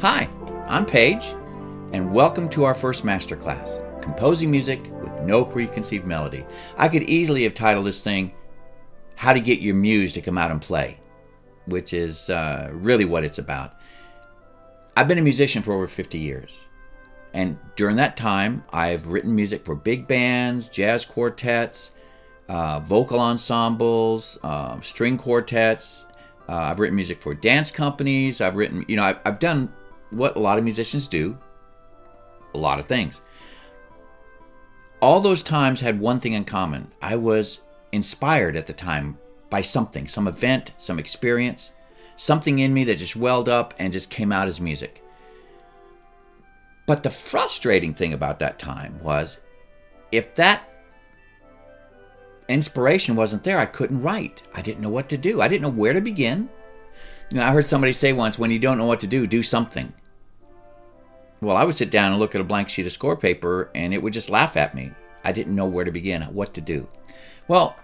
Hi, I'm Paige, and welcome to our first masterclass, Composing Music with No Preconceived Melody. I could easily have titled this thing, How to Get Your Muse to Come Out and Play, which is really what it's about. I've been a musician for over 50 years, and during that time, I've written music for big bands, jazz quartets, vocal ensembles, string quartets. I've written music for dance companies. I've done what a lot of musicians do, a lot of things. All those times had one thing in common. I was inspired at the time by something, some event, some experience, something in me that just welled up and just came out as music. But the frustrating thing about that time was, if that inspiration wasn't there, I couldn't write. I didn't know what to do. I didn't know where to begin. I heard somebody say once, when you don't know what to do something. Well, I would sit down and look at a blank sheet of score paper and it would just laugh at me. I didn't know where to begin, what to do. Well,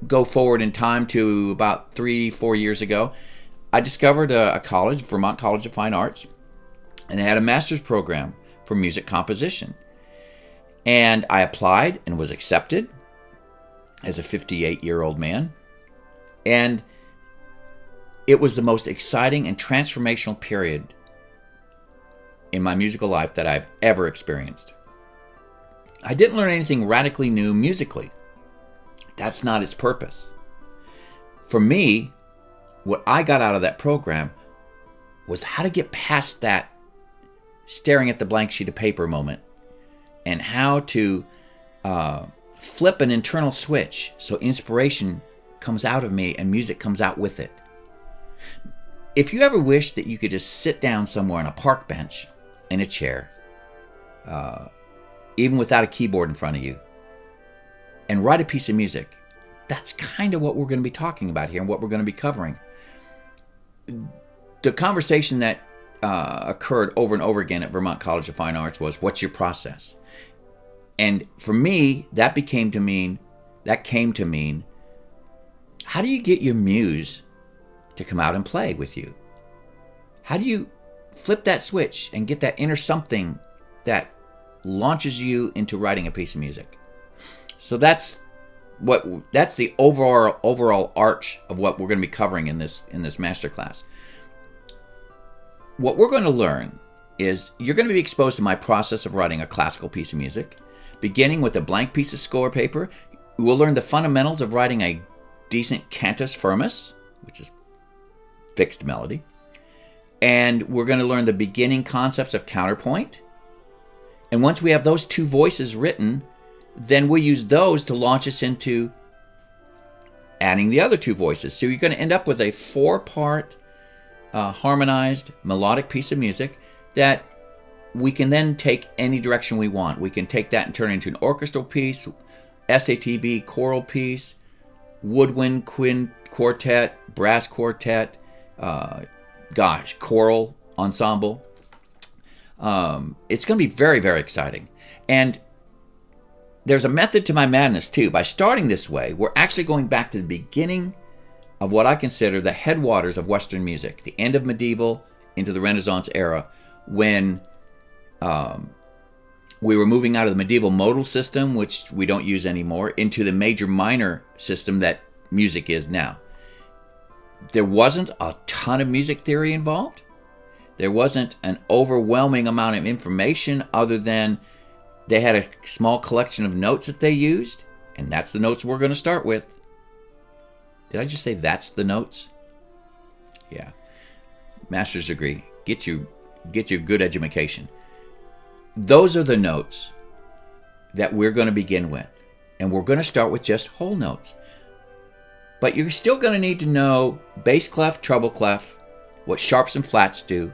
go forward in time to about 3-4 years ago, I discovered a college, Vermont College of Fine Arts, and they had a master's program for music composition. And I applied and was accepted as a 58-year-old man. And it was the most exciting and transformational period in my musical life that I've ever experienced. I didn't learn anything radically new musically. That's not its purpose. For me, what I got out of that program was how to get past that staring at the blank sheet of paper moment, and how to flip an internal switch so inspiration comes out of me and music comes out with it. If you ever wish that you could just sit down somewhere on a park bench in a chair, even without a keyboard in front of you, and write a piece of music, that's kind of what we're going to be talking about here and what we're going to be covering. The conversation that occurred over and over again at Vermont College of Fine Arts was, what's your process? And for me, that came to mean, how do you get your muse to come out and play with you? How do you flip that switch and get that inner something that launches you into writing a piece of music? So that's the overall arch of what we're going to be covering in this masterclass. What we're going to learn is you're going to be exposed to my process of writing a classical piece of music. Beginning with a blank piece of score paper, we'll learn the fundamentals of writing a decent cantus firmus, which is fixed melody. And we're going to learn the beginning concepts of counterpoint. And once we have those two voices written, then we'll use those to launch us into adding the other two voices. So you're going to end up with a 4-part harmonized melodic piece of music that we can then take any direction we want. We can take that and turn it into an orchestral piece, SATB choral piece, woodwind quartet, brass quartet, choral ensemble. It's going to be very, very exciting. And there's a method to my madness too. By starting this way, we're actually going back to the beginning of what I consider the headwaters of Western music, the end of medieval into the Renaissance era, when we were moving out of the medieval modal system, which we don't use anymore, into the major-minor system that music is now. There wasn't a ton of music theory involved. There wasn't an overwhelming amount of information other than they had a small collection of notes that they used, and that's the notes we're going to start with. Did I just say that's the notes? Yeah. Master's degree. Get you good education. Those are the notes that we're going to begin with. And we're going to start with just whole notes. But you're still going to need to know bass clef, treble clef, what sharps and flats do,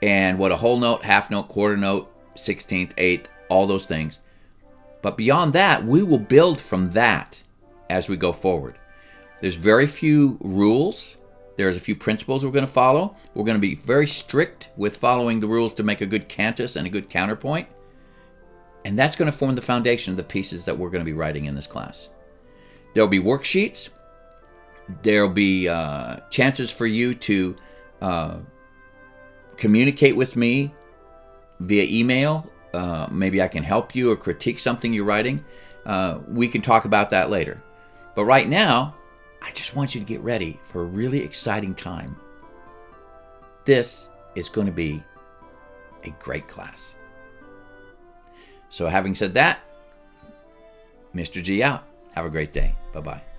and what a whole note, half note, quarter note, 16th, 8th, all those things. But beyond that, we will build from that as we go forward. There's very few rules. There's a few principles we're going to follow. We're going to be very strict with following the rules to make a good cantus and a good counterpoint. And that's going to form the foundation of the pieces that we're going to be writing in this class. There'll be worksheets. There'll be chances for you to communicate with me via email. Maybe I can help you or critique something you're writing. We can talk about that later. But right now, I just want you to get ready for a really exciting time. This is going to be a great class. So having said that, Mr. G out. Have a great day. Bye-bye.